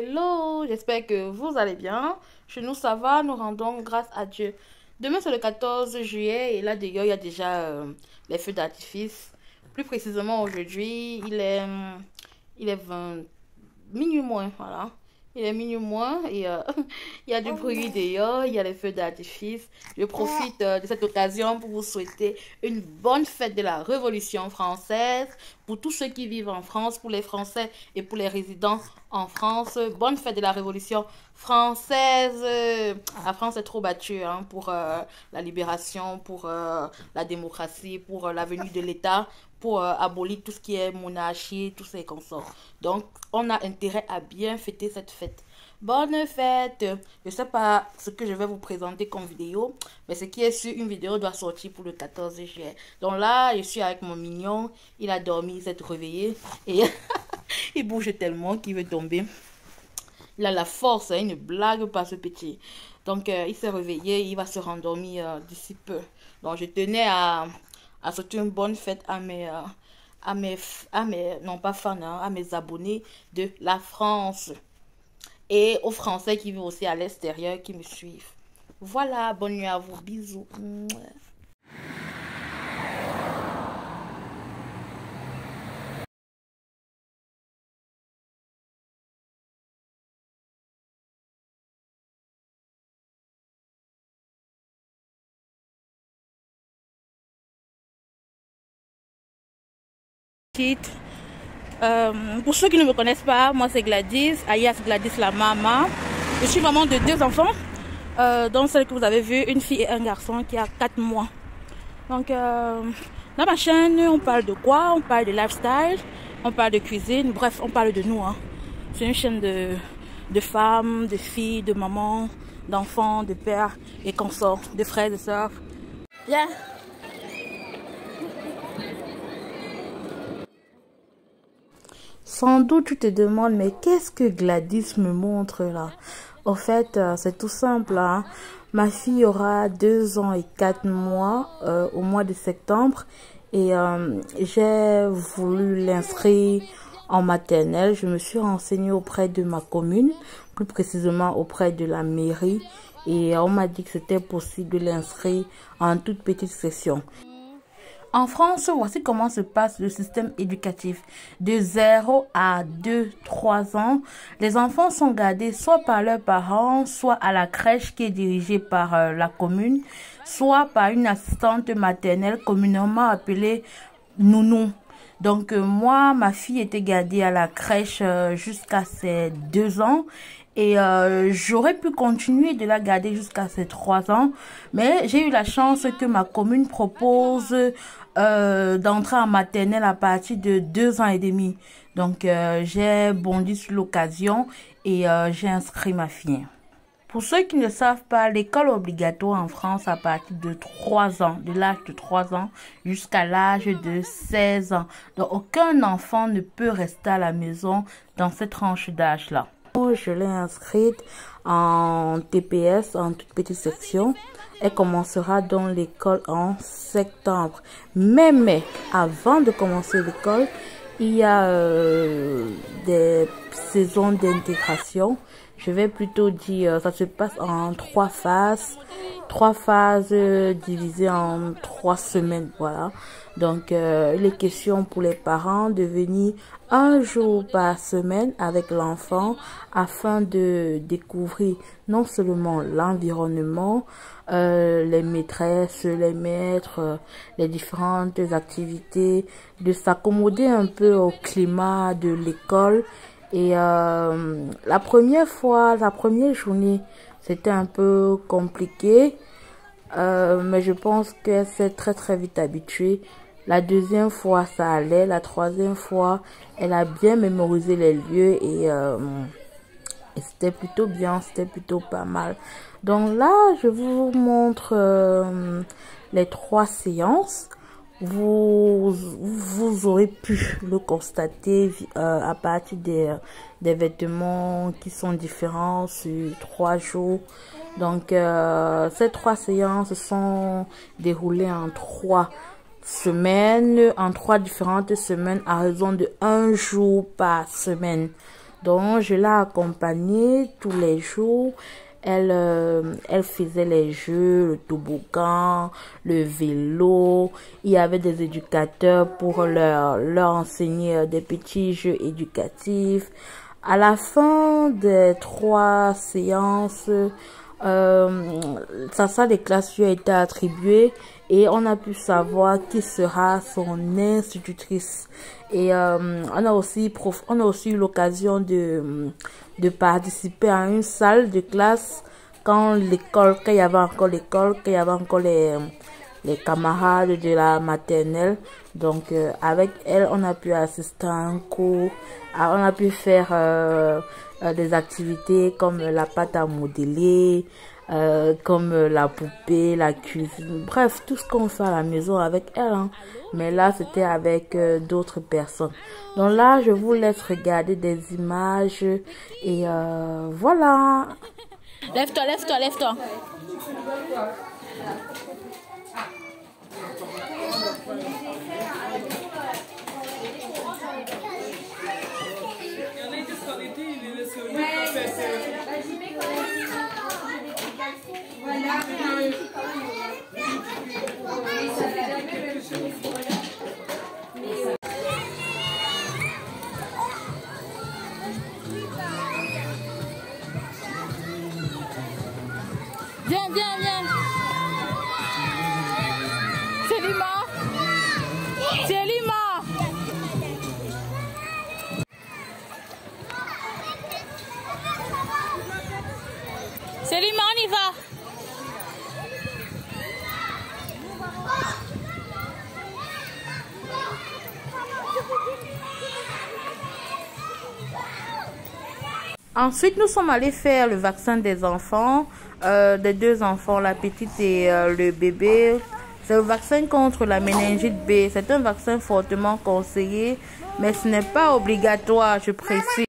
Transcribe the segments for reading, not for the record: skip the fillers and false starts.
Hello, j'espère que vous allez bien. Chez nous, ça va, nous rendons grâce à Dieu. Demain, c'est le 14 juillet et là, d'ailleurs, il y a déjà les feux d'artifice. Plus précisément, aujourd'hui, il est 20, minuit moins, voilà. Il est minuit moins et il y a du bruit dehors, il y a les feux d'artifice. Je profite de cette occasion pour vous souhaiter une bonne fête de la Révolution française. Pour tous ceux qui vivent en France, pour les Français et pour les résidents en France, bonne fête de la Révolution française. La France est trop battue hein, pour la libération, pour la démocratie, pour la venue de l'État, pour abolir tout ce qui est monarchie, tous ces consorts. Donc, on a intérêt à bien fêter cette fête. Bonne fête! Je ne sais pas ce que je vais vous présenter comme vidéo, mais ce qui est sur une vidéo doit sortir pour le 14 juillet. Donc là, je suis avec mon mignon. Il a dormi, il s'est réveillé et il bouge tellement qu'il veut tomber. Il a la force, hein, il ne blague pas ce petit. Donc, il s'est réveillé, il va se rendormir d'ici peu. Donc, je tenais à souhaiter une bonne fête à mes non pas fans, hein, à mes abonnés de la France. Et aux Français qui vivent aussi à l'extérieur, qui me suivent. Voilà, bonne nuit à vous, bisous. Pour ceux qui ne me connaissent pas, moi c'est Gladys, alias Gladys la maman. Je suis maman de 2 enfants, dont celle que vous avez vue, une fille et un garçon qui a 4 mois. Donc dans ma chaîne, on parle de quoi? On parle de lifestyle, on parle de cuisine, bref, on parle de nous. Hein. C'est une chaîne de femmes, de filles, de mamans, d'enfants, de pères et consorts, de frères et sœurs. Yeah. Sans doute tu te demandes, mais qu'est-ce que Gladys me montre là? Au fait, c'est tout simple. Hein? Ma fille aura 2 ans et 4 mois au mois de septembre et j'ai voulu l'inscrire en maternelle. Je me suis renseignée auprès de ma commune, plus précisément auprès de la mairie et on m'a dit que c'était possible de l'inscrire en toute petite section. En France, voici comment se passe le système éducatif. De 0 à 2-3 ans, les enfants sont gardés soit par leurs parents, soit à la crèche qui est dirigée par la commune, soit par une assistante maternelle communément appelée nounou. Donc moi, ma fille était gardée à la crèche jusqu'à ses 2 ans. Et j'aurais pu continuer de la garder jusqu'à ses 3 ans. Mais j'ai eu la chance que ma commune propose d'entrer en maternelle à partir de 2 ans et demi. Donc j'ai bondi sur l'occasion et j'ai inscrit ma fille. Pour ceux qui ne savent pas, l'école obligatoire en France à partir de 3 ans, de l'âge de 3 ans jusqu'à l'âge de 16 ans. Donc aucun enfant ne peut rester à la maison dans cette tranche d'âge-là. Je l'ai inscrite en TPS, en toute petite section. Elle commencera dans l'école en septembre. Mais avant de commencer l'école, il y a des saisons d'intégration. Je vais plutôt dire, ça se passe en 3 phases. 3 phases divisées en 3 semaines, voilà. Donc, il est question pour les parents de venir 1 jour par semaine avec l'enfant afin de découvrir non seulement l'environnement, les maîtresses, les maîtres, les différentes activités, de s'accommoder un peu au climat de l'école. Et la première journée, c'était un peu compliqué, mais je pense qu'elle s'est très vite habituée. La deuxième fois, ça allait. La troisième fois, elle a bien mémorisé les lieux et c'était plutôt bien, c'était plutôt pas mal. Donc là, je vous montre les 3 séances. Vous aurez pu le constater à partir des vêtements qui sont différents sur 3 jours. Donc, ces 3 séances sont déroulées en 3 semaines, en 3 différentes semaines à raison de 1 jour par semaine. Donc, je l'ai accompagnée tous les jours. Elle faisait les jeux, le toboggan, le vélo. Il y avait des éducateurs pour leur enseigner des petits jeux éducatifs. À la fin des 3 séances, sa salle de classe lui a été attribuée et on a pu savoir qui sera son institutrice. Et on a aussi eu l'occasion de participer à une salle de classe quand il y avait encore l'école, quand il y avait encore les camarades de la maternelle. Donc avec elle, on a pu assister à un cours, on a pu faire des activités comme la pâte à modeler, comme la poupée, la cuisine, bref, tout ce qu'on fait à la maison avec elle, hein. Mais là, c'était avec d'autres personnes. Donc là, je vous laisse regarder des images et voilà. Lève-toi, lève-toi, lève-toi. Viens, viens, viens. Selima. Selima. Selima, on y va. Ensuite, nous sommes allés faire le vaccin des enfants, des 2 enfants, la petite et le bébé. C'est le vaccin contre la méningite B. C'est un vaccin fortement conseillé, mais ce n'est pas obligatoire, je précise.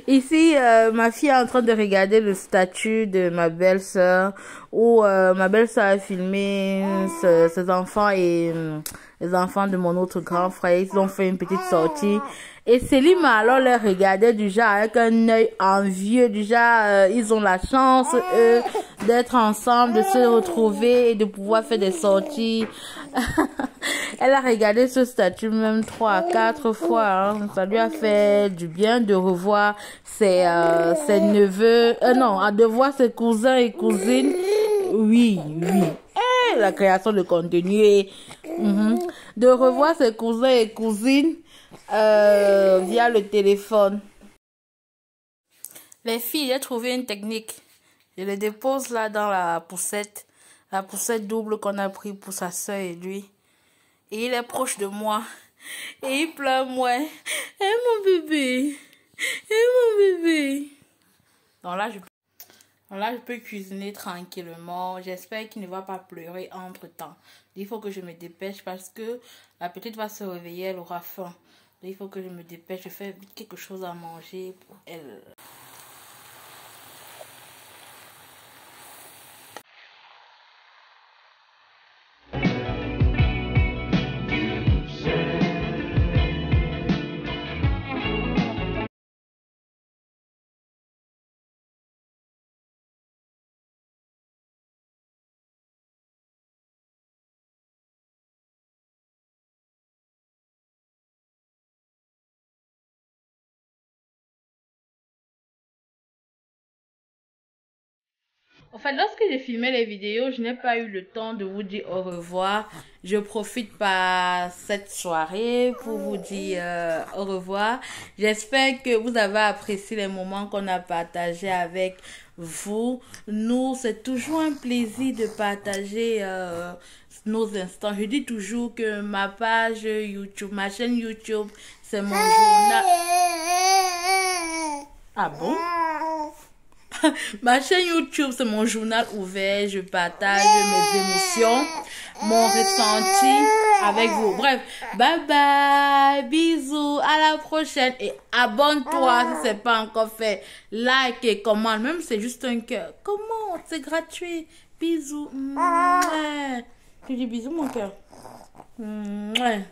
Ici, ma fille est en train de regarder le statut de ma belle-sœur où ma belle-sœur a filmé ses enfants et les enfants de mon autre grand frère. Ils ont fait une petite sortie. Et Selima alors les regardait du genre avec un œil envieux, du genre ils ont la chance eux d'être ensemble, de se retrouver et de pouvoir faire des sorties. Elle a regardé ce statut même 3 à 4 fois, hein. Ça lui a fait du bien de revoir ses neveux, non, de voir ses cousins et cousines. Oui, oui. Et la création de contenu. De revoir ses cousins et cousines via le téléphone. Les filles, j'ai trouvé une technique. Je les dépose là dans la poussette double qu'on a pris pour sa soeur et lui. Et il est proche de moi. Et il pleure moi. Eh mon bébé. Eh mon bébé. Donc là, je peux cuisiner tranquillement. J'espère qu'il ne va pas pleurer entre temps. Il faut que je me dépêche parce que la petite va se réveiller, elle aura faim. Il faut que je me dépêche. Je fais vite quelque chose à manger pour elle. En fait, lorsque j'ai filmé les vidéos, je n'ai pas eu le temps de vous dire au revoir. Je profite par cette soirée pour vous dire au revoir. J'espère que vous avez apprécié les moments qu'on a partagés avec vous. Nous, c'est toujours un plaisir de partager nos instants. Je dis toujours que ma page YouTube, ma chaîne YouTube, c'est mon journal. Ah bon? Ma chaîne YouTube, c'est mon journal ouvert. Je partage mes émotions, mon ressenti avec vous. Bref, bye bye, bisous, à la prochaine et abonne-toi si c'est pas encore fait. Like et commente, même si c'est juste un cœur. Comment? C'est gratuit. Bisous. Mouais. Tu dis bisous, mon cœur. Mouais.